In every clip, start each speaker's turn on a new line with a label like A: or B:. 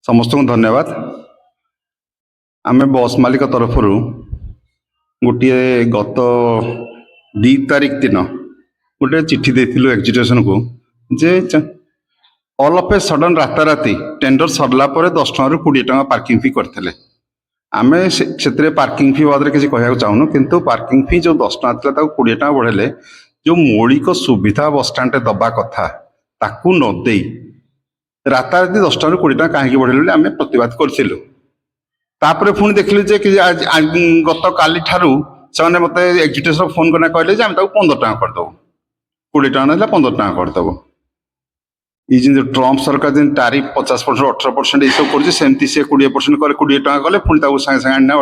A: समस्त को धन्यवाद। आम बस मालिक तरफ गोटे गत 2 तारीख दिन गोटे चिट्ठी देथिलु एग्जीक्यूशन को जे ऑल ऑफ ए सडन राताराति टेंडर सरला पर 10 टଙ୍କା ରୁ 20 ଟଙ୍କା पार्किंग फी करथिले। आमे से पार्किंग फी बारे किसी कहना चाहूनु, किंतु पार्किंग फी जो 10 टଙ୍କା थिला ताको 20 टଙ୍କା बढ़ेले जो मौलिक सुविधा बस स्टैंड दबा कथा ताकू न देई राताराति 10 टଙ୍କା ରୁ 20 ଟଙ୍କା काहेकि बढ़ेले आमे प्रतिवाद करथिलु। तापरे पुणी देखिलु जे कि गत काली ठारू से मते एग्जीक्यूटिव फोन करना कहले जे आमे ताको 15 टଙ୍କା कर दबो, 20 टଙ୍କା नला 15 टଙ୍କା कर दबो। ये जो ट्रम्प सरकार जो टारिफ 50% 18% ये सब कर सेमती से 20% करे 20 टଙ୍କା कले पुणी ताको संगे संगे आना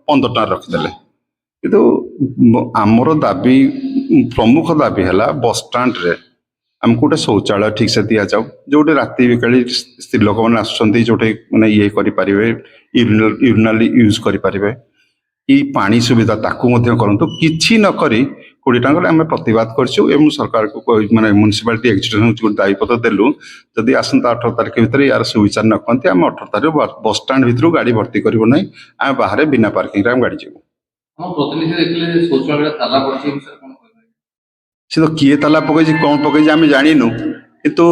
A: 15 टଙ୍କା रखिदेले। किंतु आमर दाबी प्रमुख दाबी है बस स्टाण्ड रे आमको गोटे शौचालय ठीक से दि जाऊ, जो राति बिकाली स्त्री लोक मैंने आसुँच जो मैंने ये करें यूरिनाल यूज करें पानी सुविधा ताकू करतु किसी नक 20 टଙ୍କା आम प्रतिवाद करूँ सरकार को माने म्युनिसिपालिटी एग्जीक्यूटिव दायीपत्र देलु जदि आसंता 18 तारिख भितर यार सुविचार न करते आम 18 तारिख बस स्टाण्ड भर गाड़ी भर्ती करूँ ना, आम बाहर बिना पार्किंग रे गाड़ी जीवु। सी तो किए ताला पकई कौन पकई आम जानू, कितु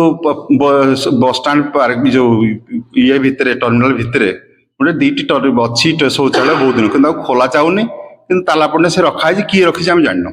A: बस स्टाण्ड पार्क जो ये भितर टर्मिनाल भितर गोटे 2टी अच्छी शौचालय बहुत दिन कि खोला चाहूनी कि ताला पड़ने से रखाई किए रखी आम जानू।